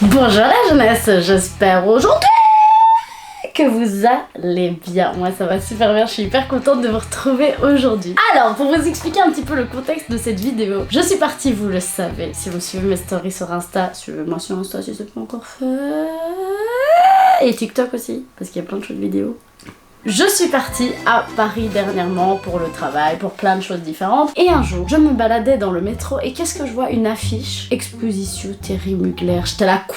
Bonjour la jeunesse, j'espère aujourd'hui que vous allez bien. Moi ça va super bien, je suis hyper contente de vous retrouver aujourd'hui. Alors pour vous expliquer un petit peu le contexte de cette vidéo, je suis partie, vous le savez, si vous suivez mes stories sur Insta, suivez-moi sur Insta si c'est pas encore fait, et TikTok aussi, parce qu'il y a plein de choses de vidéos. Je suis partie à Paris dernièrement pour le travail, pour plein de choses différentes. Et un jour, je me baladais dans le métro et qu'est-ce que je vois? Une affiche. Exposition Thierry Mugler. J'étais là, quoi?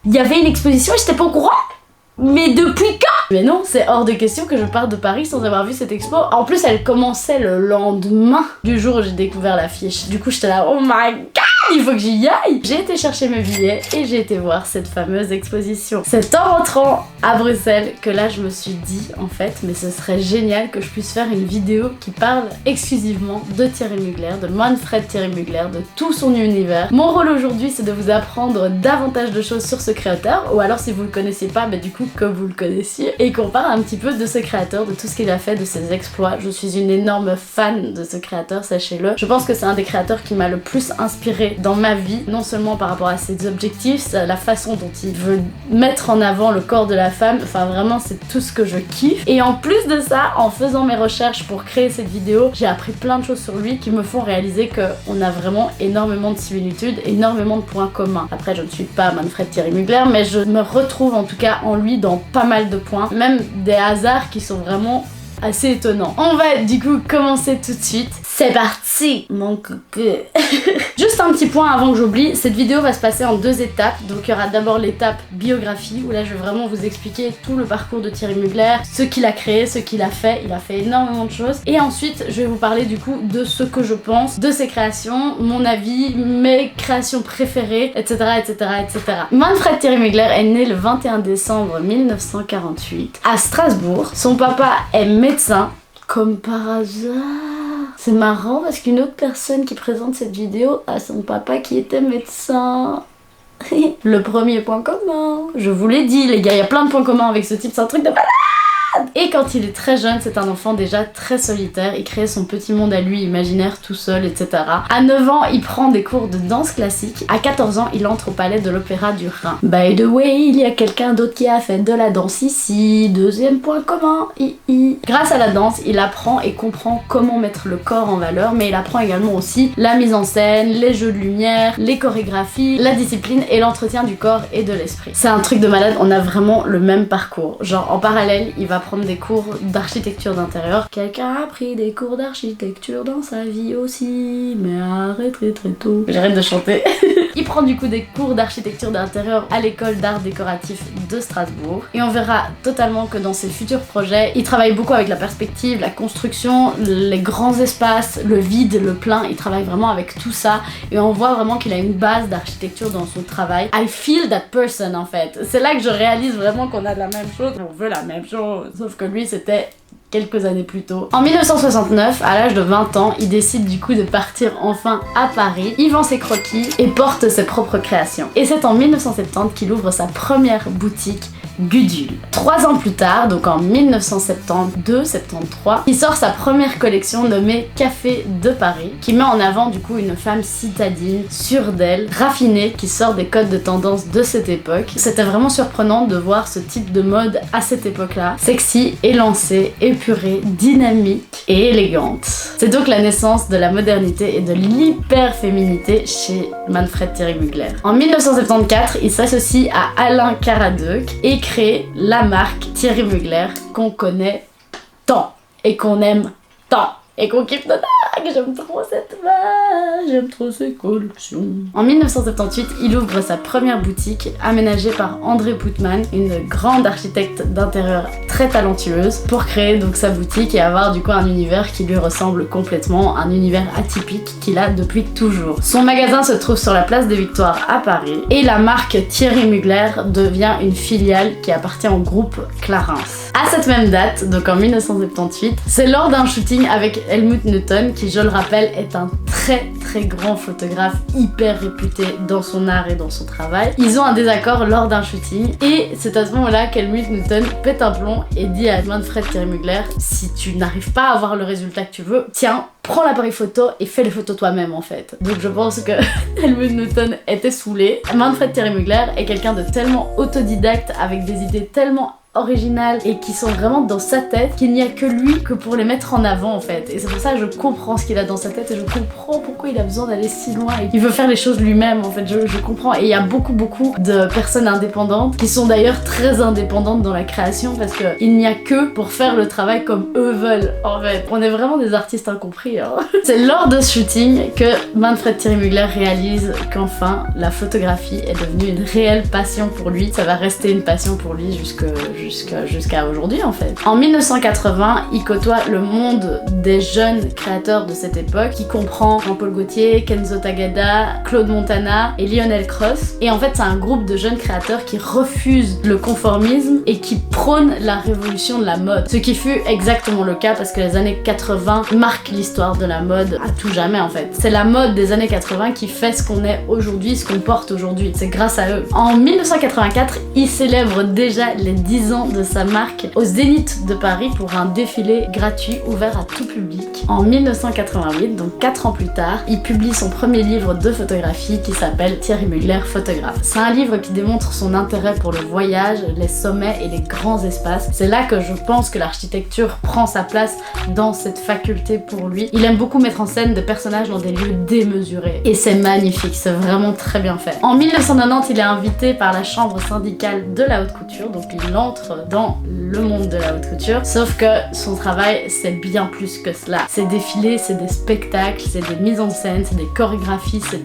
Il y avait une exposition et j'étais pas au courant? Mais depuis quand? Mais non, c'est hors de question que je parte de Paris sans avoir vu cette expo. En plus, elle commençait le lendemain du jour où j'ai découvert l'affiche. Du coup, j'étais là, oh my god! Il faut que j'y aille. J'ai été chercher mes billets et j'ai été voir cette fameuse exposition. C'est en rentrant à Bruxelles que là je me suis dit en fait mais ce serait génial que je puisse faire une vidéo qui parle exclusivement de Thierry Mugler, de Manfred Thierry Mugler, de tout son univers. Mon rôle aujourd'hui c'est de vous apprendre davantage de choses sur ce créateur, ou alors si vous le connaissez pas, bah du coup que vous le connaissiez, et qu'on parle un petit peu de ce créateur, de tout ce qu'il a fait, de ses exploits. Je suis une énorme fan de ce créateur, sachez-le. Je pense que c'est un des créateurs qui m'a le plus inspiré dans ma vie, non seulement par rapport à ses objectifs, la façon dont il veut mettre en avant le corps de la femme, enfin vraiment c'est tout ce que je kiffe. Et en plus de ça, en faisant mes recherches pour créer cette vidéo, j'ai appris plein de choses sur lui qui me font réaliser qu'on a vraiment énormément de similitudes, énormément de points communs. Après je ne suis pas Manfred Thierry Mugler, mais je me retrouve en tout cas en lui dans pas mal de points, même des hasards qui sont vraiment assez étonnant. On va du coup commencer tout de suite. C'est parti mon coucou. Juste un petit point avant que j'oublie, cette vidéo va se passer en deux étapes. Donc il y aura d'abord l'étape biographie où là je vais vraiment vous expliquer tout le parcours de Thierry Mugler, ce qu'il a créé, ce qu'il a fait. Il a fait énormément de choses. Et ensuite je vais vous parler du coup de ce que je pense de ses créations, mon avis, mes créations préférées, etc. etc. etc. Manfred Thierry Mugler est né le 21 décembre 1948 à Strasbourg. Son papa est médecin, comme par hasard. C'est marrant parce qu'une autre personne qui présente cette vidéo a son papa qui était médecin. Le premier point commun. Je vous l'ai dit les gars, il y a plein de points communs avec ce type, c'est un truc de malade. Et quand il est très jeune, c'est un enfant déjà très solitaire, il crée son petit monde à lui, imaginaire, tout seul, etc. À 9 ans, il prend des cours de danse classique. À 14 ans, il entre au palais de l'Opéra du Rhin. By the way, il y a quelqu'un d'autre qui a fait de la danse ici. Deuxième point commun, Grâce à la danse, il apprend et comprend comment mettre le corps en valeur, mais il apprend également aussi la mise en scène, les jeux de lumière, les chorégraphies, la discipline et l'entretien du corps et de l'esprit. C'est un truc de malade, on a vraiment le même parcours. Genre en parallèle, il va prendre des cours d'architecture d'intérieur. Quelqu'un a pris des cours d'architecture dans sa vie aussi, mais arrête très tôt. J'arrête de chanter. Il prend du coup des cours d'architecture d'intérieur à l'école d'art décoratif de Strasbourg. Et on verra totalement que dans ses futurs projets, il travaille beaucoup avec la perspective, la construction, les grands espaces, le vide, le plein. Il travaille vraiment avec tout ça. Et on voit vraiment qu'il a une base d'architecture dans son travail. I feel that person en fait. C'est là que je réalise vraiment qu'on a de la même chose. On veut la même chose. Sauf que lui, c'était quelques années plus tôt. En 1969, à l'âge de 20 ans, il décide du coup de partir enfin à Paris. Il vend ses croquis et porte ses propres créations. Et c'est en 1970 qu'il ouvre sa première boutique, Gudule. 3 ans plus tard, donc en 1972-73, il sort sa première collection nommée Café de Paris, qui met en avant du coup une femme citadine, sûre d'elle, raffinée, qui sort des codes de tendance de cette époque. C'était vraiment surprenant de voir ce type de mode à cette époque-là, sexy, élancée, épurée, dynamique et élégante. C'est donc la naissance de la modernité et de l'hyper-féminité chez Manfred Thierry Mugler. En 1974, il s'associe à Alain Caradeuc et crée la marque Thierry Mugler qu'on connaît tant et qu'on aime tant et qu'on kiffe de dingue. J'aime trop cette marque, j'aime trop ses collections. En 1978, il ouvre sa première boutique aménagée par André Poutman, une grande architecte d'intérieur très talentueuse, pour créer donc sa boutique et avoir du coup un univers qui lui ressemble complètement, un univers atypique qu'il a depuis toujours. Son magasin se trouve sur la place des Victoires à Paris et la marque Thierry Mugler devient une filiale qui appartient au groupe Clarins. À cette même date, donc en 1978, c'est lors d'un shooting avec Helmut Newton qui qui je le rappelle est un très grand photographe hyper réputé dans son art et dans son travail. Ils ont un désaccord lors d'un shooting et c'est à ce moment-là qu'Helmut Newton pète un plomb et dit à Manfred Thierry Mugler: si tu n'arrives pas à avoir le résultat que tu veux, tiens, prends l'appareil photo et fais les photos toi-même en fait. Donc je pense que Helmut Newton était saoulé. Manfred Thierry Mugler est quelqu'un de tellement autodidacte avec des idées tellement originales et qui sont vraiment dans sa tête qu'il n'y a que lui que pour les mettre en avant en fait. Et c'est pour ça que je comprends ce qu'il a dans sa tête et je comprends pourquoi il a besoin d'aller si loin et qu'il veut faire les choses lui-même en fait. Je comprends. Et il y a beaucoup de personnes indépendantes qui sont d'ailleurs très indépendantes dans la création parce qu'il n'y a que pour faire le travail comme eux veulent en fait. On est vraiment des artistes incompris hein. C'est lors de ce shooting que Manfred Thierry Mugler réalise qu'enfin la photographie est devenue une réelle passion pour lui. Ça va rester une passion pour lui jusqu'à aujourd'hui en fait. En 1980, il côtoie le monde des jeunes créateurs de cette époque qui comprend Jean-Paul Gaultier, Kenzo Tagada, Claude Montana et Lionel Cross. Et en fait, c'est un groupe de jeunes créateurs qui refusent le conformisme et qui prônent la révolution de la mode. Ce qui fut exactement le cas parce que les années 80 marquent l'histoire de la mode à tout jamais en fait. C'est la mode des années 80 qui fait ce qu'on est aujourd'hui, ce qu'on porte aujourd'hui. C'est grâce à eux. En 1984, il célèbre déjà les 10 ans de sa marque au Zénith de Paris pour un défilé gratuit ouvert à tout public. En 1988, donc 4 ans plus tard, il publie son premier livre de photographie qui s'appelle Thierry Mugler photographe. C'est un livre qui démontre son intérêt pour le voyage, les sommets et les grands espaces. C'est là que je pense que l'architecture prend sa place dans cette faculté pour lui. Il aime beaucoup mettre en scène des personnages dans des lieux démesurés et c'est magnifique, c'est vraiment très bien fait. En 1990, il est invité par la chambre syndicale de la haute couture, donc il entre dans le monde de la haute couture, sauf que son travail c'est bien plus que cela. Ces défilés, c'est des spectacles, c'est des mises en scène, c'est des chorégraphies, c'est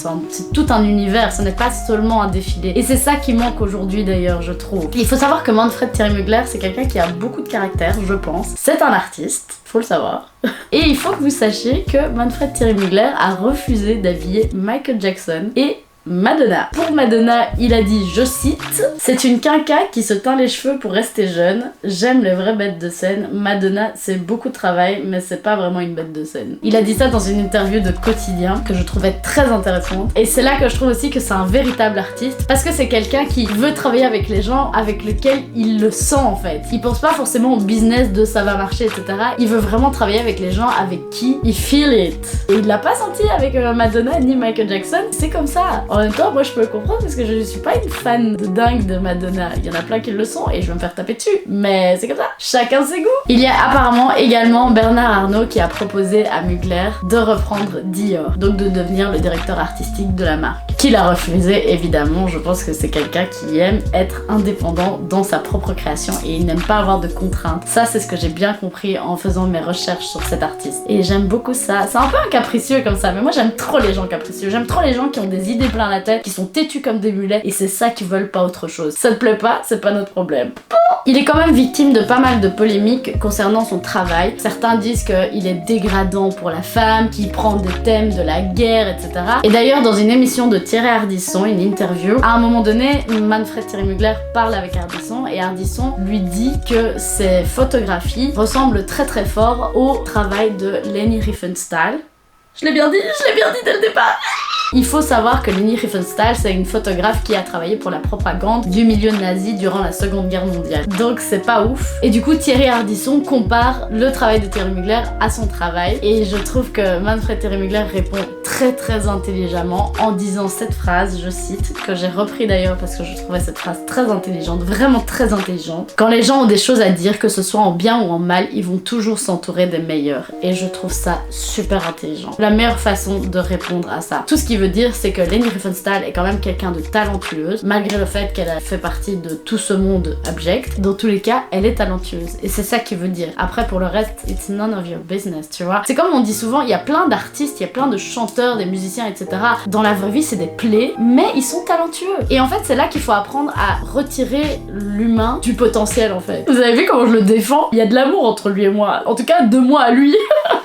tout un univers, ce n'est pas seulement un défilé. Et c'est ça qui manque aujourd'hui d'ailleurs, je trouve. Il faut savoir que Manfred Thierry Mugler, c'est quelqu'un qui a beaucoup de caractère, je pense. C'est un artiste, faut le savoir. Et il faut que vous sachiez que Manfred Thierry Mugler a refusé d'habiller Michael Jackson et Madonna. Pour Madonna, il a dit, je cite: c'est une quinca qui se teint les cheveux pour rester jeune. J'aime les vraies bêtes de scène. Madonna, c'est beaucoup de travail, mais c'est pas vraiment une bête de scène. Il a dit ça dans une interview de Quotidien que je trouvais très intéressante. Et c'est là que je trouve aussi que c'est un véritable artiste parce que c'est quelqu'un qui veut travailler avec les gens avec lesquels il le sent en fait. Il pense pas forcément au business de ça va marcher, etc. Il veut vraiment travailler avec les gens avec qui il feel it. Et il l'a pas senti avec Madonna ni Michael Jackson. C'est comme ça. En même temps, moi je peux le comprendre parce que je suis pas une fan de dingue de Madonna. Il y en a plein qui le sont et je vais me faire taper dessus. Mais c'est comme ça, chacun ses goûts. Il y a apparemment également Bernard Arnault qui a proposé à Mugler de reprendre Dior, donc de devenir le directeur artistique de la marque. Qu'il a refusé évidemment, je pense que c'est quelqu'un qui aime être indépendant dans sa propre création et il n'aime pas avoir de contraintes. Ça c'est ce que j'ai bien compris en faisant mes recherches sur cet artiste. Et j'aime beaucoup ça. C'est un peu un capricieux comme ça, mais moi j'aime trop les gens capricieux. J'aime trop les gens qui ont des idées plein la tête, qui sont têtus comme des mulets et c'est ça qu'ils veulent, pas autre chose. Ça te plaît pas, c'est pas notre problème. Il est quand même victime de pas mal de polémiques concernant son travail. Certains disent qu'il est dégradant pour la femme, qu'il prend des thèmes de la guerre, etc. Et d'ailleurs, dans une émission de Thierry Ardisson, une interview, à un moment donné, Manfred Thierry Mugler parle avec Ardisson et Ardisson lui dit que ses photographies ressemblent très fort au travail de Leni Riefenstahl. Je l'ai bien dit dès le départ. Il faut savoir que Leni Riefenstahl, c'est une photographe qui a travaillé pour la propagande du milieu nazi durant la Seconde Guerre mondiale. Donc c'est pas ouf. Et du coup, Thierry Ardisson compare le travail de Thierry Mugler à son travail. Et je trouve que Manfred Thierry Mugler répond très intelligemment en disant cette phrase, je cite, que j'ai repris d'ailleurs parce que je trouvais cette phrase très intelligente, vraiment très intelligente. Quand les gens ont des choses à dire, que ce soit en bien ou en mal, ils vont toujours s'entourer des meilleurs. Et je trouve ça super intelligent. La meilleure façon de répondre à ça. Tout ce qui veut dire, c'est que Leni Riefenstahl est quand même quelqu'un de talentueuse, malgré le fait qu'elle a fait partie de tout ce monde abject. Dans tous les cas, elle est talentueuse. Et c'est ça qui veut dire. Après, pour le reste, it's none of your business, tu vois. C'est comme on dit souvent, il y a plein d'artistes, il y a plein de chanteurs, des musiciens, etc. Dans la vraie vie, c'est des plaies, mais ils sont talentueux. Et en fait, c'est là qu'il faut apprendre à retirer l'humain du potentiel, en fait. Vous avez vu comment je le défends? Il y a de l'amour entre lui et moi. En tout cas, de moi à lui.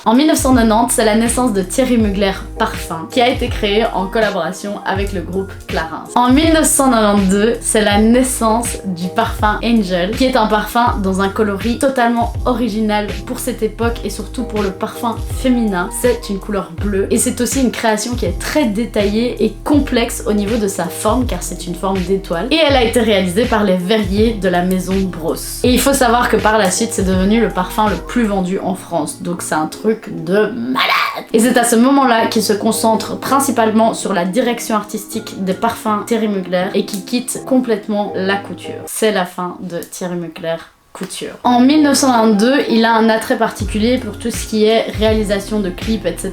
En 1990, c'est la naissance de Thierry Mugler Parfum, qui a été créé en collaboration avec le groupe Clarins. En 1992, c'est la naissance du parfum Angel, qui est un parfum dans un coloris totalement original pour cette époque et surtout pour le parfum féminin. C'est une couleur bleue et c'est aussi une création qui est très détaillée et complexe au niveau de sa forme, car c'est une forme d'étoile, et elle a été réalisée par les verriers de la maison Bros. Et il faut savoir que par la suite, c'est devenu le parfum le plus vendu en France, donc c'est un truc de malade. Et c'est à ce moment-là qu'il se concentre principalement sur la direction artistique des parfums Thierry Mugler et qui quitte complètement la couture. C'est la fin de Thierry Mugler couture. En 1992, il a un attrait particulier pour tout ce qui est réalisation de clips, etc.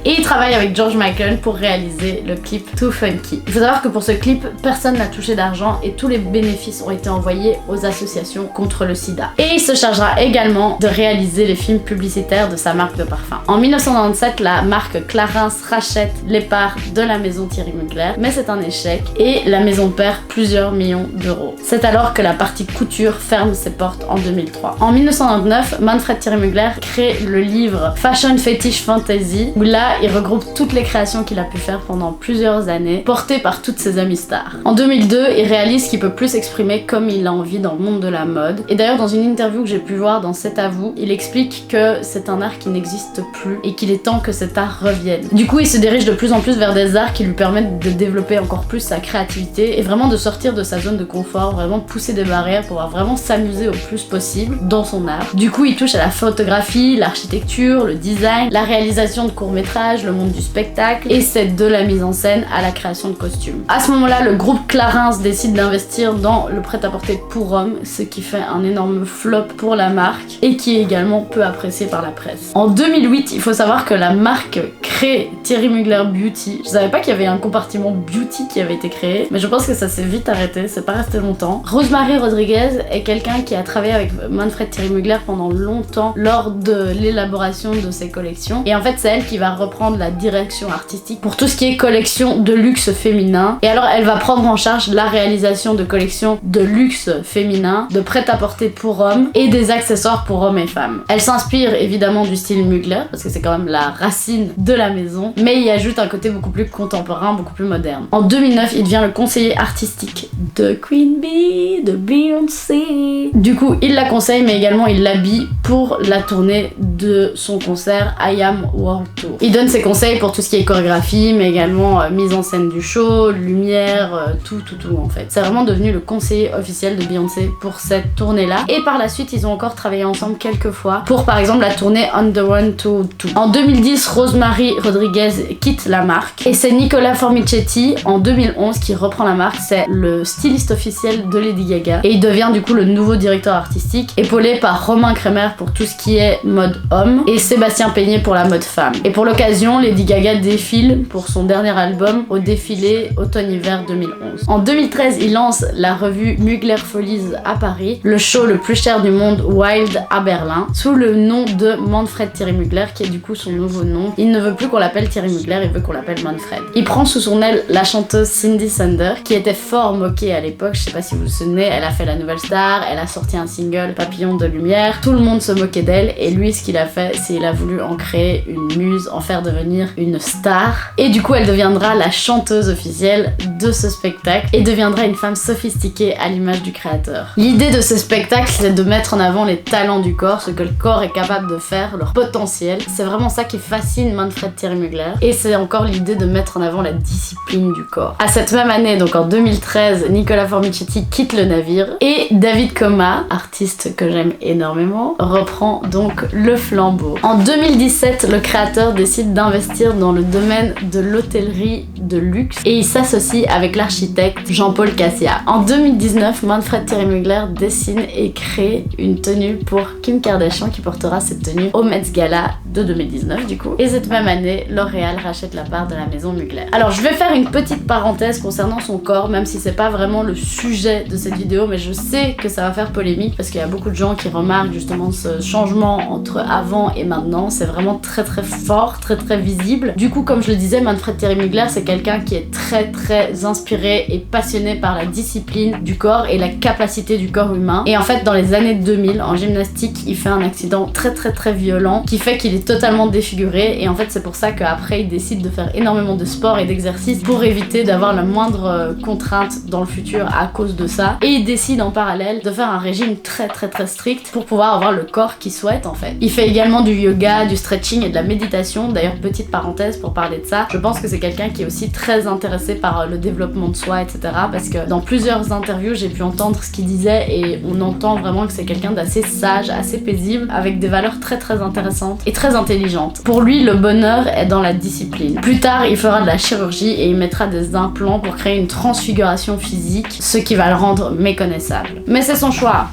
Et il travaille avec George Michael pour réaliser le clip Too Funky. Il faut savoir que pour ce clip, personne n'a touché d'argent et tous les bénéfices ont été envoyés aux associations contre le sida. Et il se chargera également de réaliser les films publicitaires de sa marque de parfum. En 1997, la marque Clarins rachète les parts de la maison Thierry Mugler, mais c'est un échec et la maison perd plusieurs millions d'euros. C'est alors que la partie couture ferme ses portes en 2003. En 1999, Manfred Thierry Mugler crée le livre Fashion Fetish Fantasy, où là, il regroupe toutes les créations qu'il a pu faire pendant plusieurs années, portées par toutes ses amies stars. En 2002, il réalise qu'il peut plus s'exprimer comme il a envie dans le monde de la mode. Et d'ailleurs, dans une interview que j'ai pu voir dans C'est à vous, il explique que c'est un art qui n'existe plus et qu'il est temps que cet art revienne. Du coup, il se dirige de plus en plus vers des arts qui lui permettent de développer encore plus sa créativité et vraiment de sortir de sa zone de confort, vraiment pousser des barrières pour pouvoir vraiment s'amuser au plus possible dans son art. Du coup, il touche à la photographie, l'architecture, le design, la réalisation de courts-métrages, le monde du spectacle, et c'est de la mise en scène à la création de costumes. À ce moment-là, le groupe Clarins décide d'investir dans le prêt-à-porter pour hommes, ce qui fait un énorme flop pour la marque et qui est également peu apprécié par la presse. En 2008, il faut savoir que la marque crée Thierry Mugler Beauty. Je savais pas qu'il y avait un compartiment beauty qui avait été créé, mais je pense que ça s'est vite arrêté, c'est pas resté longtemps. Rosemary Rodriguez est quelqu'un qui a travaillé avec Manfred Thierry Mugler pendant longtemps lors de l'élaboration de ses collections, et en fait c'est elle qui va reprendre la direction artistique pour tout ce qui est collection de luxe féminin. Et alors elle va prendre en charge la réalisation de collections de luxe féminin, de prêt-à-porter pour hommes et des accessoires pour hommes et femmes. Elle s'inspire évidemment du style Mugler parce que c'est quand même la racine de la maison, mais y ajoute un côté beaucoup plus contemporain, beaucoup plus moderne. En 2009, il devient le conseiller artistique de Queen Bee, de Beyoncé. Du coup, il la conseille, mais également il l'habille pour la tournée de son concert I Am World Tour. Il donne ses conseils pour tout ce qui est chorégraphie, mais également mise en scène du show, lumière, tout en fait. C'est vraiment devenu le conseiller officiel de Beyoncé pour cette tournée-là. Et par la suite, ils ont encore travaillé ensemble quelques fois pour par exemple la tournée On The Run to 2. En 2010, Rosemary Rodriguez quitte la marque et c'est Nicola Formichetti en 2011 qui reprend la marque. C'est le styliste officiel de Lady Gaga et il devient du coup le nouveau directeur artistique, épaulé par Romain Kremer pour tout ce qui est mode homme et Sébastien Peigné pour la mode femme. Et pour l'occasion, Lady Gaga défile pour son dernier album au défilé automne-hiver 2011. En 2013, il lance la revue Mugler Follies à Paris, le show le plus cher du monde Wild à Berlin, sous le nom de Manfred Thierry Mugler, qui est du coup son nouveau nom. Il ne veut plus qu'on l'appelle Thierry Mugler, il veut qu'on l'appelle Manfred. Il prend sous son aile la chanteuse Cindy Sander, qui était fort moquée à l'époque, je sais pas si vous vous souvenez, elle a fait la nouvelle star, elle a sorti un single Papillon de lumière, tout le monde se moquait d'elle et lui ce qu'il a fait c'est qu'il a voulu en créer une muse, en faire devenir une star et du coup elle deviendra la chanteuse officielle de ce spectacle et deviendra une femme sophistiquée à l'image du créateur. L'idée de ce spectacle c'est de mettre en avant les talents du corps, ce que le corps est capable de faire, leur potentiel. C'est vraiment ça qui fascine Manfred Thierry Mugler et c'est encore l'idée de mettre en avant la discipline du corps. À cette même année, donc en 2013, Nicola Formichetti quitte le navire et David Koma, artiste que j'aime énormément, reprend donc le flambeau. En 2017, le créateur décide d'investir dans le domaine de l'hôtellerie de luxe et il s'associe avec l'architecte Jean-Paul Cassia. En 2019, Manfred Thierry Mugler dessine et crée une tenue pour Kim Kardashian qui portera cette tenue au Met Gala de 2019 du coup. Et cette même année, L'Oréal rachète la part de la maison Mugler. Alors je vais faire une petite parenthèse concernant son corps, même si c'est pas vraiment le sujet de cette vidéo, mais je sais que ça va faire polémique parce qu'il y a beaucoup de gens qui remarquent justement ce changement entre avant et maintenant. C'est vraiment très fort, très visible. Du coup, comme je le disais, Manfred Thierry Mugler c'est quelqu'un qui est très inspiré et passionné par la discipline du corps et la capacité du corps humain. Et en fait, dans les années 2000, en gymnastique, il fait un accident très violent qui fait qu'il est totalement défiguré et en fait c'est pour ça qu'après il décide de faire énormément de sport et d'exercice pour éviter d'avoir la moindre contrainte dans le futur à cause de ça, et il décide en parallèle de faire un régime très strict pour pouvoir avoir le corps qu'il souhaite en fait. Il fait également du yoga, du stretching et de la méditation. D'ailleurs, petite parenthèse pour parler de ça, je pense que c'est quelqu'un qui est aussi très intéressé par le développement de soi, etc. parce que dans plusieurs interviews j'ai pu entendre ce qu'il disait et on entend vraiment que c'est quelqu'un d'assez sage, assez paisible, avec des valeurs très intéressantes et très intelligentes. Pour lui, le bonheur est dans la discipline. Plus tard, il fera de la chirurgie et il mettra des implants pour créer une transfiguration physique, ce qui va le rendre méconnaissable. Mais c'est son choix,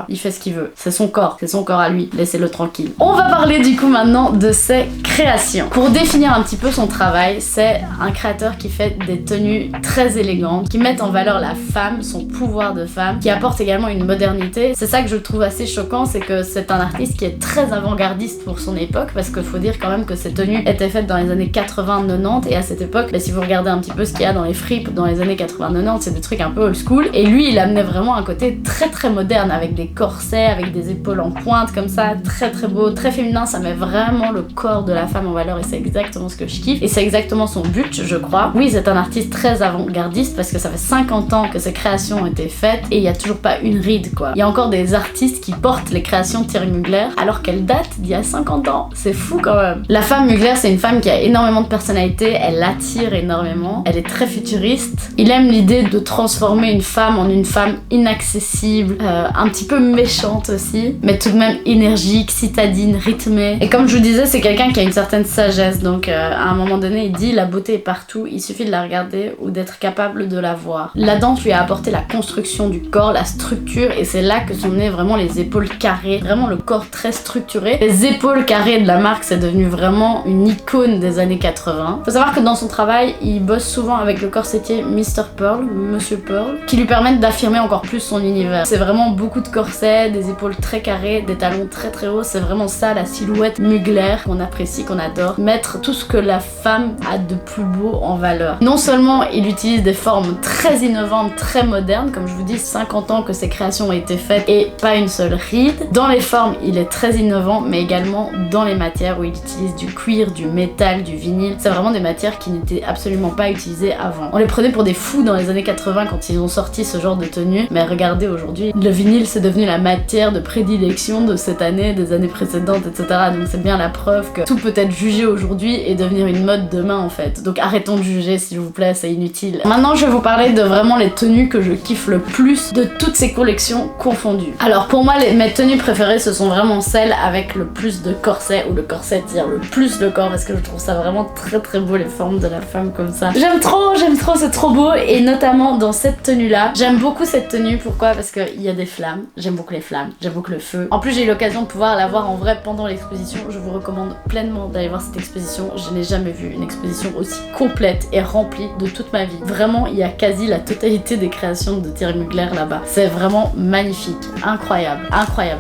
il fait ce qu'il veut, c'est son corps à lui, laissez-le tranquille. On va parler du coup maintenant de ses créations. Pour définir un petit peu son travail, c'est un créateur qui fait des tenues très élégantes, qui mettent en valeur la femme, son pouvoir de femme, qui apporte également une modernité. C'est ça que je trouve assez choquant, c'est que c'est un artiste qui est très avant-gardiste pour son époque, parce qu'il faut dire quand même que ces tenues étaient faites dans les années 80-90, et à cette époque, si vous regardez un petit peu ce qu'il y a dans les fripes dans les années 80-90, c'est des trucs un peu old school, et lui il amenait vraiment un côté très moderne, avec des corsets, avec des épaules en pointe comme ça, très beau, très féminin. Ça met vraiment le corps de la femme en valeur et c'est exactement ce que je kiffe et c'est exactement son but, je crois. Oui, c'est un artiste très avant-gardiste parce que ça fait 50 ans que ses créations ont été faites et il y a toujours pas une ride quoi. Il y a encore des artistes qui portent les créations de Thierry Mugler alors qu'elles datent d'il y a 50 ans. C'est fou quand même. La femme Mugler, c'est une femme qui a énormément de personnalité, elle attire énormément, elle est très futuriste. Il aime l'idée de transformer une femme en une femme inaccessible, un petit peu méchante aussi, mais tout de même énergique, citadine, rythmée. Et comme je vous disais, c'est quelqu'un qui a une certaine sagesse, donc à un moment donné il dit la beauté est partout, il suffit de la regarder ou d'être capable de la voir. La danse lui a apporté la construction du corps, la structure, et c'est là que sont nées vraiment les épaules carrées, vraiment le corps très structuré. Les épaules carrées de la marque, c'est devenu vraiment une icône des années 80. Faut savoir que dans son travail, il bosse souvent avec le corsetier Mr. Pearl, Monsieur Pearl, qui lui permettent d'affirmer encore plus son univers. C'est vraiment beaucoup de corsets, des épaules très carrées, des talons très hauts, c'est vraiment ça la silhouette Mugler qu'on apprécie, qu'on adore. Mettre tout ce que la femme a de plus beau en valeur. Non seulement il utilise des formes très innovantes, très modernes, comme je vous dis, 50 ans que ses créations ont été faites et pas une seule ride. Dans les formes, il est très innovant, mais également dans les matières où il utilise du cuir, du métal, du vinyle. C'est vraiment des matières qui n'étaient absolument pas utilisées avant. On les prenait pour des fous dans les années 80 quand ils ont sorti ce genre de tenue, mais regardez aujourd'hui, le vinyle c'est devenu la matière de prédilection de cette année, des années précédentes, etc. Donc c'est bien la preuve que tout peut être jugé aujourd'hui et devenir une mode demain en fait. Donc arrêtons de juger s'il vous plaît, c'est inutile. Maintenant je vais vous parler de vraiment les tenues que je kiffe le plus de toutes ces collections confondues. Alors pour moi mes tenues préférées ce sont vraiment celles avec le plus de corset, où le corset tire le plus le corps, parce que je trouve ça vraiment très beau les formes de la femme comme ça. J'aime trop, c'est trop beau, et notamment dans cette tenue là. J'aime beaucoup cette tenue, pourquoi? Parce qu'il y a des flammes, j'aime beaucoup les flammes, j'aime beaucoup le feu. En plus j'ai eu l'occasion de pouvoir la voir en vrai pendant l'exposition, je vous recommande pleinement d'aller voir cette exposition. Je n'ai jamais vu une exposition aussi complète et remplie de toute ma vie. Vraiment, il y a quasi la totalité des créations de Thierry Mugler là-bas. C'est vraiment magnifique, incroyable,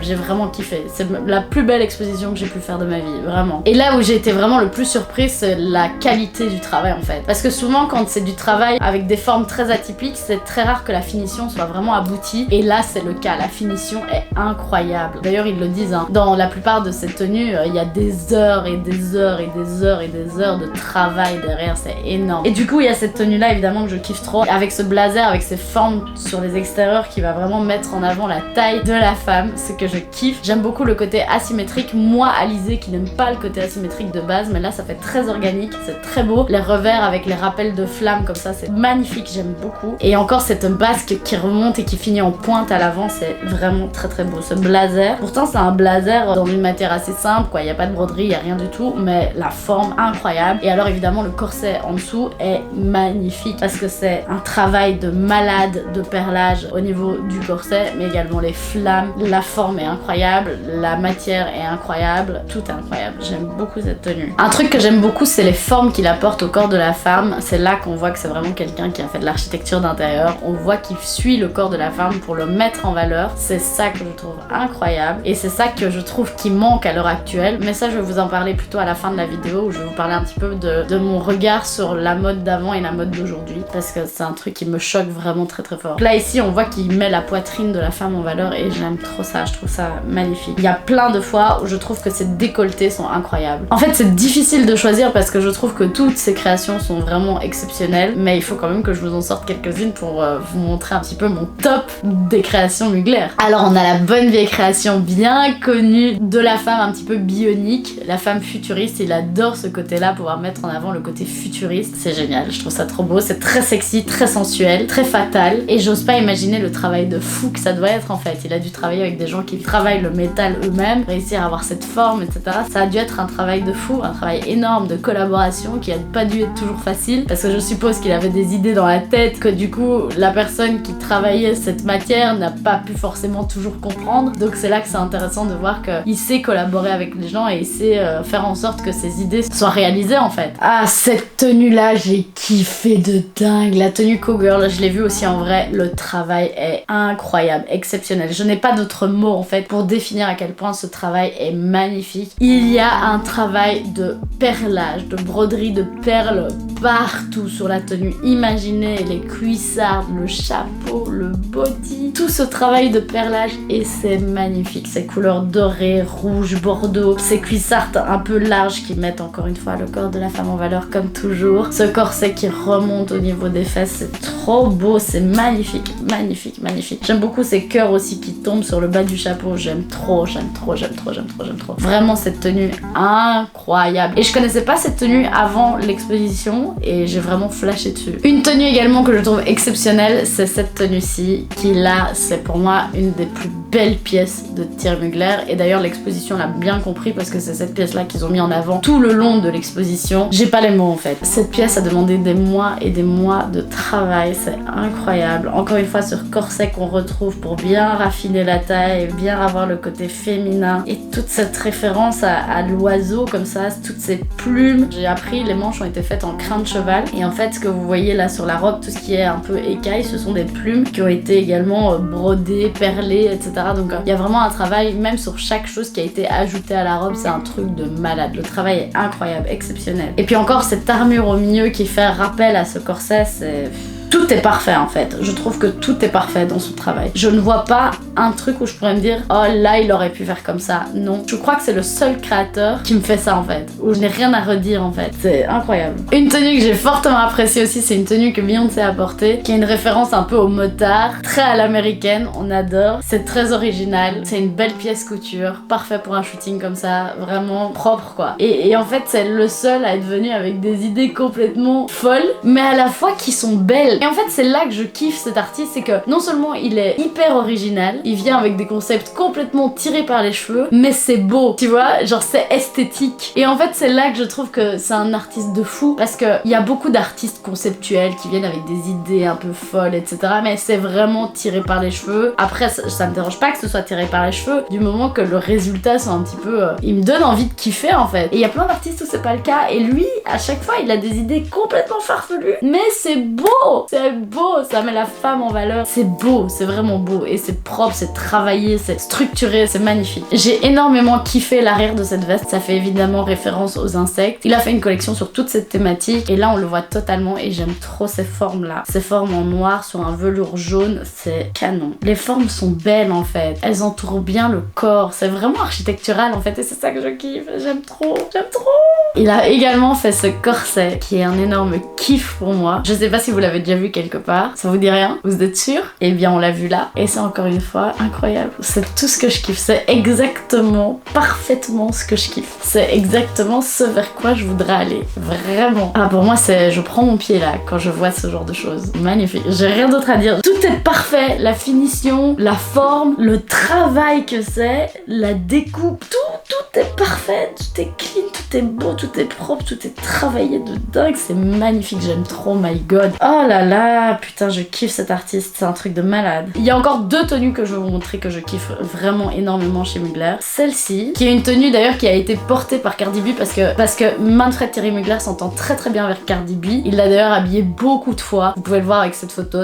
j'ai vraiment kiffé. C'est la plus belle exposition que j'ai pu faire de ma vie, vraiment. Et là où j'ai été vraiment le plus surprise, c'est la qualité du travail en fait. Parce que souvent quand c'est du travail avec des formes très atypiques, c'est très rare que la finition soit vraiment aboutie, et là c'est le cas, la finition est incroyable. D'ailleurs ils le disent, hein, dans la plupart de ces tenues, il y a des heures et des heures et des heures et des heures de travail derrière, c'est énorme. Et du coup il y a cette tenue là évidemment que je kiffe trop, avec ce blazer, avec ses formes sur les extérieurs qui va vraiment mettre en avant la taille de la femme, ce que je kiffe. J'aime beaucoup le côté asymétrique, moi Alizée qui n'aime pas le côté asymétrique de base, mais là ça fait très organique, c'est très beau. Les revers avec les rappels de flammes comme ça, c'est magnifique, j'aime beaucoup. Et encore cette basque qui remonte et qui finit en pointe à l'avant, c'est vraiment très beau. Ce blazer, pourtant c'est un blazer dans une matière assez simple quoi, il n'y a pas de broderie, il n'y a rien du tout, mais la forme incroyable. Et alors évidemment le corset en dessous est magnifique parce que c'est un travail de malade de perlage au niveau du corset, mais également les flammes, la forme est incroyable, la matière est incroyable, tout est incroyable. J'aime beaucoup cette tenue. Un truc que j'aime beaucoup, c'est les formes qu'il apporte au corps de la femme. C'est là qu'on voit que c'est vraiment quelqu'un qui a fait de l'architecture d'intérieur. On voit qu'il suit le corps de la femme pour le mettre en valeur. C'est ça que je trouve incroyable et c'est ça que je trouve qui manque à l'heure actuelle, mais ça je vais vous en parler plutôt à la fin de la vidéo, où je vais vous parler un petit peu de mon regard sur la mode d'avant et la mode d'aujourd'hui, parce que c'est un truc qui me choque vraiment très fort. Là ici on voit qu'il met la poitrine de la femme en valeur et j'aime trop ça, je trouve ça magnifique. Il y a plein de fois où je trouve que c'est décolletés sont incroyables. En fait, c'est difficile de choisir parce que je trouve que toutes ces créations sont vraiment exceptionnelles, mais il faut quand même que je vous en sorte quelques-unes pour vous montrer un petit peu mon top des créations Mugler. Alors on a la bonne vieille création bien connue de la femme un petit peu bionique, la femme futuriste. Il adore ce côté-là, pouvoir mettre en avant le côté futuriste. C'est génial, je trouve ça trop beau, c'est très sexy, très sensuel, très fatal. Et j'ose pas imaginer le travail de fou que ça doit être en fait. Il a dû travailler avec des gens qui travaillent le métal eux-mêmes, réussir à avoir cette forme, etc. Ça a dû être un travail de fou, un travail énorme de collaboration qui a pas dû être toujours facile, parce que je suppose qu'il avait des idées dans la tête que du coup la personne qui travaillait cette matière n'a pas pu forcément toujours comprendre. Donc c'est là que c'est intéressant de voir qu'il sait collaborer avec les gens et il sait faire en sorte que ses idées soient réalisées en fait. Ah, cette tenue là, j'ai kiffé de dingue. La tenue Cowgirl, je l'ai vue aussi en vrai, le travail est incroyable, exceptionnel. Je n'ai pas d'autres mots en fait pour définir à quel point ce travail est magnifique. Il y a un travail de perlage, de broderie de perles partout sur la tenue. Imaginez les cuissardes, le chapeau, le body, tout ce travail de perlage et c'est magnifique. Ces couleurs dorées, rouge, bordeaux, ces cuissardes un peu larges qui mettent encore une fois le corps de la femme en valeur comme toujours. Ce corset qui remonte au niveau des fesses, c'est trop beau, c'est magnifique, magnifique, magnifique. J'aime beaucoup ces cœurs aussi qui tombent sur le bas du chapeau. J'aime trop, j'aime trop, j'aime trop, j'aime trop, j'aime trop. Vraiment cette tenue incroyable. Et je connaissais pas cette tenue avant l'exposition et j'ai vraiment flashé dessus. Une tenue également que je trouve exceptionnelle, c'est cette tenue-ci qui là, c'est pour moi une des plus belles pièces de Thierry Mugler. Et d'ailleurs l'exposition l'a bien compris parce que c'est cette pièce-là qu'ils ont mis en avant tout le long de l'exposition. J'ai pas les mots en fait. Cette pièce a demandé des mois et des mois de travail, c'est incroyable. Encore une fois, ce corset qu'on retrouve pour bien raffiner la taille et bien avoir le côté féminin et toute cette référence à l'oiseau comme ça, toutes ces plumes. J'ai appris, les manches ont été faites en crin de cheval et en fait ce que vous voyez là sur la robe, tout ce qui est un peu écaille, ce sont des plumes qui ont été également brodées, perlées, etc. Donc il y a vraiment un travail même sur chaque chose qui a été ajoutée à la robe, c'est un truc de malade. Le travail est incroyable, exceptionnel. Et puis encore cette armure au milieu qui fait rappel à ce corset, c'est... Tout est parfait en fait, je trouve que tout est parfait dans son travail. Je ne vois pas un truc où je pourrais me dire oh là il aurait pu faire comme ça, non. Je crois que c'est le seul créateur qui me fait ça en fait, où je n'ai rien à redire en fait, c'est incroyable. Une tenue que j'ai fortement appréciée aussi, c'est une tenue que Beyoncé a portée, qui est une référence un peu au motard, très à l'américaine, on adore. C'est très original, c'est une belle pièce couture, parfait pour un shooting comme ça, vraiment propre quoi. Et en fait c'est le seul à être venu avec des idées complètement folles, mais à la fois qui sont belles. Et en fait c'est là que je kiffe cet artiste, c'est que non seulement il est hyper original, il vient avec des concepts complètement tirés par les cheveux, mais c'est beau, tu vois, genre c'est esthétique. Et en fait c'est là que je trouve que c'est un artiste de fou, parce que il y a beaucoup d'artistes conceptuels qui viennent avec des idées un peu folles, etc. Mais c'est vraiment tiré par les cheveux. Après ça me dérange pas que ce soit tiré par les cheveux, du moment que le résultat soit un petit peu... il me donne envie de kiffer en fait. Et il y a plein d'artistes où c'est pas le cas, et lui, à chaque fois, il a des idées complètement farfelues, mais c'est beau! C'est beau, ça met la femme en valeur. C'est beau, c'est vraiment beau. Et c'est propre, c'est travaillé, c'est structuré, c'est magnifique. J'ai énormément kiffé l'arrière de cette veste. Ça fait évidemment référence aux insectes. Il a fait une collection sur toute cette thématique. Et là, on le voit totalement. Et j'aime trop ces formes-là. Ces formes en noir sur un velours jaune, c'est canon. Les formes sont belles en fait. Elles entourent bien le corps. C'est vraiment architectural en fait. Et c'est ça que je kiffe. J'aime trop. J'aime trop. Il a également fait ce corset qui est un énorme kiff pour moi. Je sais pas si vous l'avez déjà vu quelque part. Ça vous dit rien? Vous êtes sûr? Eh bien on l'a vu là. Et c'est encore une fois incroyable. C'est tout ce que je kiffe. C'est exactement, parfaitement ce que je kiffe. C'est exactement ce vers quoi je voudrais aller. Vraiment. Ah pour moi c'est... Je prends mon pied là quand je vois ce genre de choses. Magnifique. J'ai rien d'autre à dire. Tout est parfait. La finition, la forme, le travail que c'est, la découpe. Tout est parfait. Tout est clean, tout est beau, tout est propre, tout est travaillé de dingue. C'est magnifique. J'aime trop. My god. Oh là là. Putain, je kiffe cet artiste. C'est un truc de malade. Il y a encore deux tenues que je vais vous montrer que je kiffe vraiment énormément chez Mugler. Celle-ci, qui est une tenue d'ailleurs qui a été portée par Cardi B parce que Manfred Thierry Mugler s'entend très très bien avec Cardi B. Il l'a d'ailleurs habillé beaucoup de fois. Vous pouvez le voir avec cette photo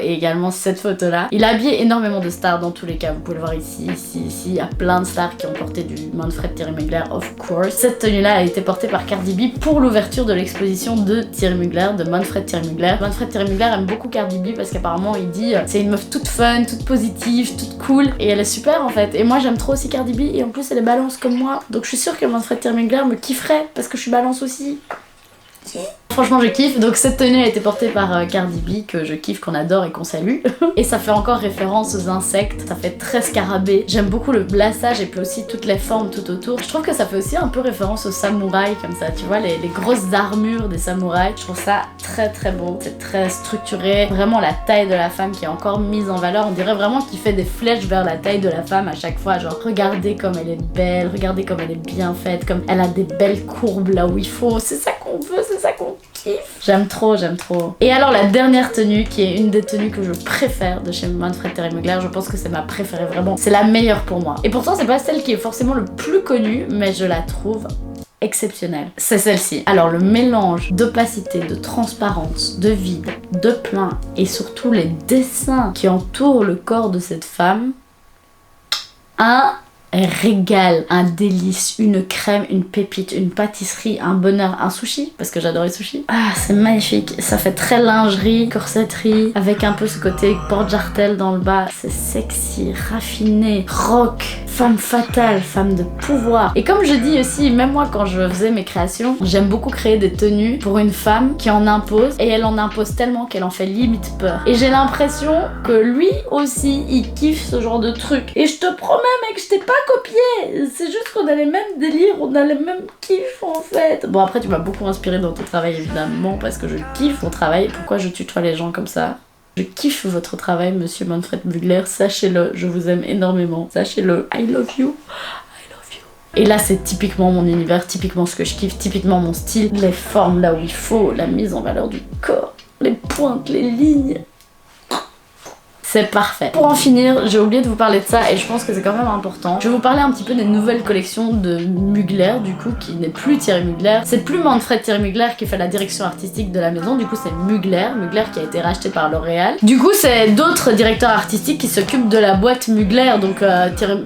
et également cette photo-là. Il a habillé énormément de stars dans tous les cas. Vous pouvez le voir ici. Il y a plein de stars qui ont porté du Manfred Manfred Thierry Mugler, of course. Cette tenue-là a été portée par Cardi B pour l'ouverture de l'exposition de Thierry Mugler, de Manfred Thierry Mugler. Manfred Thierry Mugler aime beaucoup Cardi B parce qu'apparemment il dit c'est une meuf toute fun, toute positive, toute cool et elle est super en fait. Et moi j'aime trop aussi Cardi B et en plus elle est balance comme moi. Donc je suis sûre que Manfred Thierry Mugler me kifferait parce que je suis balance aussi. Franchement je kiffe, donc cette tenue a été portée par Cardi B que je kiffe, qu'on adore et qu'on salue. Et ça fait encore référence aux insectes, ça fait très scarabée. J'aime beaucoup le blassage et puis aussi toutes les formes tout autour. Je trouve que ça fait aussi un peu référence aux samouraïs comme ça, tu vois, les grosses armures des samouraïs. Je trouve ça très très beau, c'est très structuré. Vraiment la taille de la femme qui est encore mise en valeur, on dirait vraiment qu'il fait des flèches vers la taille de la femme à chaque fois. Genre regardez comme elle est belle, regardez comme elle est bien faite, comme elle a des belles courbes là où il faut. C'est ça qu'on veut, c'est ça qu'on kiffe. J'aime trop, j'aime trop. Et alors la dernière tenue qui est une des tenues que je préfère de chez Manfred Thierry Mugler, je pense que c'est ma préférée vraiment, c'est la meilleure pour moi. Et pourtant c'est pas celle qui est forcément le plus connue, mais je la trouve exceptionnelle. C'est celle-ci. Alors le mélange d'opacité, de transparence, de vide, de plein et surtout les dessins qui entourent le corps de cette femme, un régal, un délice, une crème, une pépite, une pâtisserie, un bonheur, un sushi, parce que j'adore les sushis. Ah, c'est magnifique. Ça fait très lingerie, corsetterie, avec un peu ce côté porte-jartel dans le bas. C'est sexy, raffiné, rock, femme fatale, femme de pouvoir. Et comme je dis aussi, même moi quand je faisais mes créations, j'aime beaucoup créer des tenues pour une femme qui en impose, et elle en impose tellement qu'elle en fait limite peur. Et j'ai l'impression que lui aussi, il kiffe ce genre de truc. Et je te promets mec, je t'ai pas copié, c'est juste qu'on a les mêmes délires, on a les mêmes kiffs en fait. Bon après tu m'as beaucoup inspiré dans ton travail évidemment parce que je kiffe ton travail. Pourquoi je tutoie les gens comme ça? Je kiffe votre travail monsieur Manfred Mugler, sachez-le, je vous aime énormément, sachez-le, I love you. Et là c'est typiquement mon univers, typiquement ce que je kiffe, typiquement mon style, les formes là où il faut, la mise en valeur du corps, les pointes, les lignes. C'est parfait. Pour en finir, j'ai oublié de vous parler de ça et je pense que c'est quand même important. Je vais vous parler un petit peu des nouvelles collections de Mugler, du coup, qui n'est plus Thierry Mugler. C'est plus Manfred Thierry Mugler qui fait la direction artistique de la maison, du coup c'est Mugler qui a été racheté par L'Oréal. Du coup c'est d'autres directeurs artistiques qui s'occupent de la boîte Mugler, donc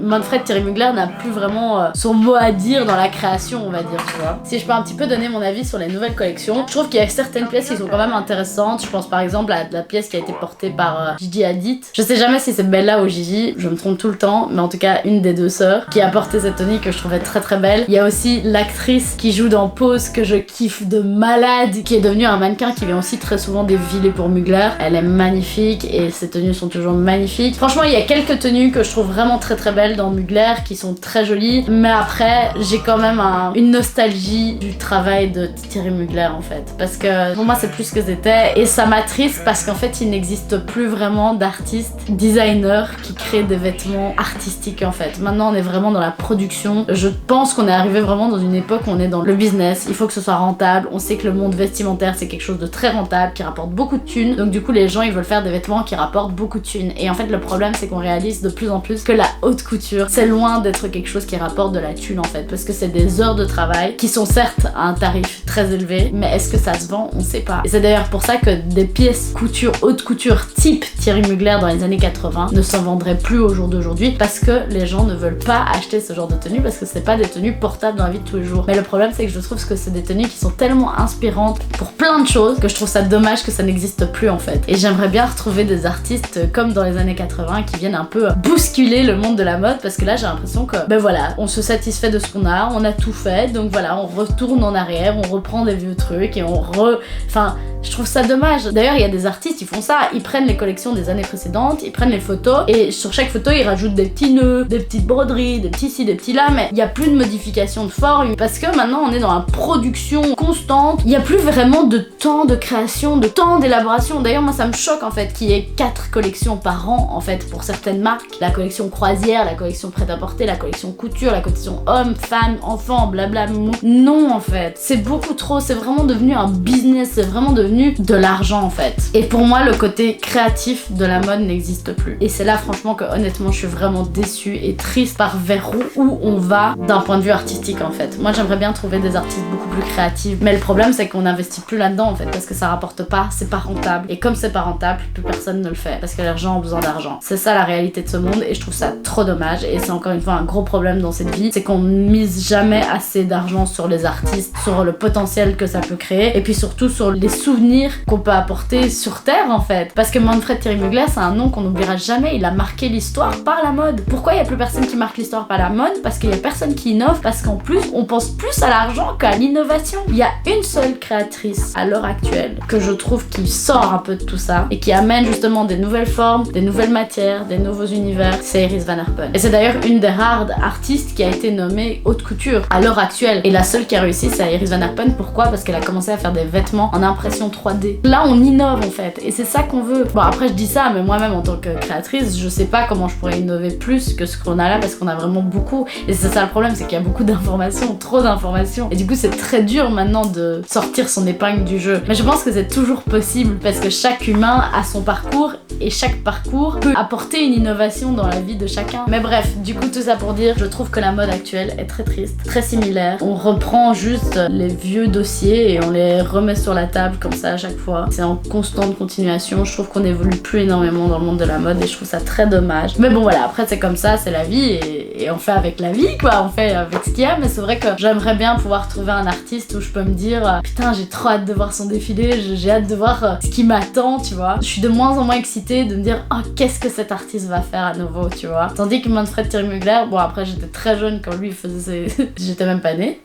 Manfred Thierry Mugler n'a plus vraiment son mot à dire dans la création, on va dire, tu vois. Si je peux un petit peu donner mon avis sur les nouvelles collections, je trouve qu'il y a certaines pièces qui sont quand même intéressantes. Je pense par exemple à la pièce qui a été portée par Gigi Hadid. Je sais jamais si c'est Bella ou Gigi, je me trompe tout le temps, mais en tout cas une des deux sœurs qui a porté cette tenue que je trouvais très très belle. Il y a aussi l'actrice qui joue dans Pose que je kiffe de malade, qui est devenue un mannequin qui vient aussi très souvent défiler pour Mugler. Elle est magnifique et ses tenues sont toujours magnifiques. Franchement il y a quelques tenues que je trouve vraiment très très belles dans Mugler qui sont très jolies, mais après j'ai quand même une nostalgie du travail de Thierry Mugler en fait, parce que pour moi c'est plus ce que c'était et ça m'attriste parce qu'en fait il n'existe plus vraiment d'artistes designer qui crée des vêtements artistiques en fait. Maintenant on est vraiment dans la production. Je pense qu'on est arrivé vraiment dans une époque où on est dans le business. Il faut que ce soit rentable. On sait que le monde vestimentaire c'est quelque chose de très rentable qui rapporte beaucoup de thunes. Donc du coup les gens ils veulent faire des vêtements qui rapportent beaucoup de thunes. Et en fait le problème c'est qu'on réalise de plus en plus que la haute couture c'est loin d'être quelque chose qui rapporte de la thune en fait. Parce que c'est des heures de travail qui sont certes à un tarif très élevé, mais est-ce que ça se vend? On sait pas. Et c'est d'ailleurs pour ça que des pièces couture, haute couture type Thierry Mugler dans les années 80 ne s'en vendraient plus au jour d'aujourd'hui parce que les gens ne veulent pas acheter ce genre de tenues parce que c'est pas des tenues portables dans la vie de tous les jours. Mais le problème c'est que je trouve que c'est des tenues qui sont tellement inspirantes pour plein de choses que je trouve ça dommage que ça n'existe plus en fait. Et j'aimerais bien retrouver des artistes comme dans les années 80 qui viennent un peu bousculer le monde de la mode parce que là j'ai l'impression que ben voilà, on se satisfait de ce qu'on a tout fait, donc voilà, on retourne en arrière, on reprend des vieux trucs et enfin, je trouve ça dommage. D'ailleurs, il y a des artistes, ils font ça, ils prennent les collections des années précédentes, ils prennent les photos et sur chaque photo, ils rajoutent des petits nœuds, des petites broderies, des petits ci, des petits là, mais il n'y a plus de modification de forme parce que maintenant on est dans la production constante. Il n'y a plus vraiment de temps de création, de temps d'élaboration. D'ailleurs, moi ça me choque en fait qu'il y ait 4 collections par an en fait pour certaines marques. La collection croisière, la collection prêt-à-porter, la collection couture, la collection homme, femme, enfant, blabla, mou. Non en fait, c'est beaucoup trop, c'est vraiment devenu un business, c'est vraiment devenu devenu de l'argent en fait. Et pour moi le côté créatif de la mode n'existe plus. Et c'est là franchement que honnêtement je suis vraiment déçue et triste par vers où on va d'un point de vue artistique en fait. Moi j'aimerais bien trouver des artistes beaucoup plus créatifs, mais le problème c'est qu'on n'investit plus là-dedans en fait parce que ça rapporte pas, c'est pas rentable. Et comme c'est pas rentable, plus personne ne le fait parce que les gens ont besoin d'argent. C'est ça la réalité de ce monde et je trouve ça trop dommage. Et c'est encore une fois un gros problème dans cette vie, c'est qu'on mise jamais assez d'argent sur les artistes, sur le potentiel que ça peut créer et puis surtout sur les souvenirs qu'on peut apporter sur Terre en fait. Parce que Manfred Thierry Mugler c'est un nom qu'on n'oubliera jamais, il a marqué l'histoire par la mode. Pourquoi il y a plus personne qui marque l'histoire par la mode? Parce qu'il y a personne qui innove, parce qu'en plus on pense plus à l'argent qu'à l'innovation. Il y a une seule créatrice à l'heure actuelle que je trouve qui sort un peu de tout ça et qui amène justement des nouvelles formes, des nouvelles matières, des nouveaux univers, c'est Iris Van Herpen. Et c'est d'ailleurs une des rares artistes qui a été nommée haute couture à l'heure actuelle. Et la seule qui a réussi c'est Iris Van Herpen. Pourquoi? Parce qu'elle a commencé à faire des vêtements en impression 3D. Là on innove en fait et c'est ça qu'on veut. Bon après je dis ça mais moi-même en tant que créatrice je sais pas comment je pourrais innover plus que ce qu'on a là parce qu'on a vraiment beaucoup. Et c'est ça le problème, c'est qu'il y a beaucoup d'informations, trop d'informations. Et du coup c'est très dur maintenant de sortir son épingle du jeu. Mais je pense que c'est toujours possible parce que chaque humain a son parcours et chaque parcours peut apporter une innovation dans la vie de chacun. Mais bref, du coup tout ça pour dire, je trouve que la mode actuelle est très triste, très similaire. On reprend juste les vieux dossiers et on les remet sur la table comme ça à chaque fois. C'est en constante continuation. Je trouve qu'on évolue plus énormément dans le monde de la mode et je trouve ça très dommage. Mais bon voilà, après c'est comme ça, c'est la vie et on fait avec la vie quoi, on fait avec ce qu'il y a. Mais c'est vrai que j'aimerais bien pouvoir trouver un artiste où je peux me dire putain j'ai trop hâte de voir son défilé, j'ai hâte de voir ce qui m'attend, tu vois. Je suis de moins en moins excitée de me dire oh qu'est-ce que cet artiste va faire à nouveau, tu vois. Tandis que Manfred Thierry Mugler, bon après j'étais très jeune quand lui il faisait ses... j'étais même pas née.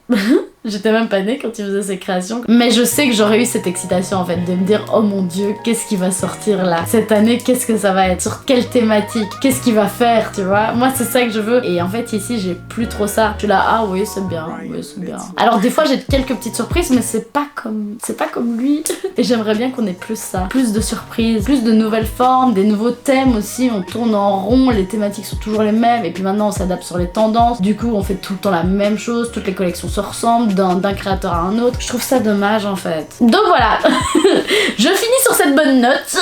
J'étais même pas née quand il faisait ses créations. Mais je sais que j'aurais eu cette excitation en fait de me dire oh mon dieu qu'est-ce qui va sortir là cette année, qu'est-ce que ça va être, sur quelle thématique, qu'est-ce qu'il va faire, tu vois. Moi c'est ça que je veux et en fait ici j'ai plus trop ça. Je suis là ah oui c'est bien, oui c'est bien. Alors des fois j'ai quelques petites surprises mais c'est pas comme lui. Et j'aimerais bien qu'on ait plus ça, plus de surprises, plus de nouvelles formes, des nouveaux thèmes aussi. On tourne en rond, les thématiques sont toujours les mêmes et puis maintenant on s'adapte sur les tendances. Du coup on fait tout le temps la même chose, toutes les collections se ressemblent d'un créateur à un autre. Je trouve ça dommage en fait. Donc voilà, je finis sur cette bonne note.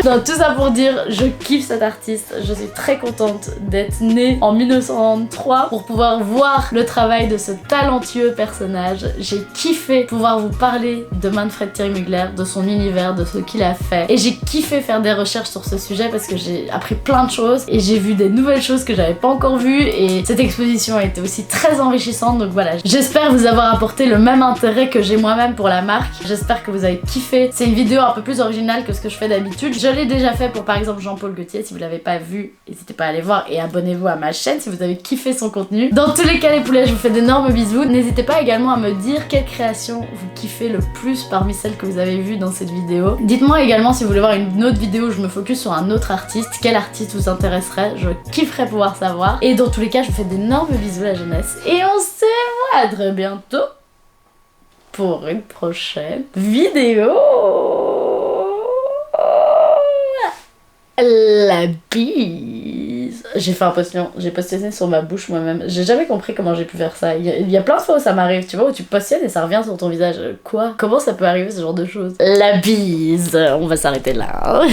Donc tout ça pour dire, je kiffe cet artiste. Je suis très contente d'être née en 1993 pour pouvoir voir le travail de ce talentueux personnage. J'ai kiffé pouvoir vous parler de Manfred Thierry Mugler, de son univers, de ce qu'il a fait. Et j'ai kiffé faire des recherches sur ce sujet parce que j'ai appris plein de choses et j'ai vu des nouvelles choses que j'avais pas encore vues et cette exposition a été aussi très enrichissante. Donc voilà, j'espère vous avoir apporté le même intérêt que j'ai moi-même pour la marque. J'espère que vous avez kiffé. C'est une vidéo un peu plus originale que ce que je fais d'habitude. Je l'ai déjà fait pour par exemple Jean-Paul Gaultier. Si vous l'avez pas vu, n'hésitez pas à aller voir et abonnez-vous à ma chaîne si vous avez kiffé son contenu. Dans tous les cas les poulets, je vous fais d'énormes bisous. N'hésitez pas également à me dire quelle création vous kiffez le plus parmi celles que vous avez vues dans cette vidéo. Dites-moi également si vous voulez voir une autre vidéo où je me focus sur un autre artiste. Quel artiste vous intéresserait? Je kifferais pouvoir savoir. Et dans tous les cas, je vous fais d'énormes bisous la jeunesse. Et on se voit à très bientôt pour une prochaine vidéo. La bise. J'ai fait un potion, j'ai postionné sur ma bouche moi-même. J'ai jamais compris comment j'ai pu faire ça. Il y a plein de fois où ça m'arrive, tu vois, où tu postionnes et ça revient sur ton visage. Quoi? Comment ça peut arriver ce genre de choses? La bise. On va s'arrêter là.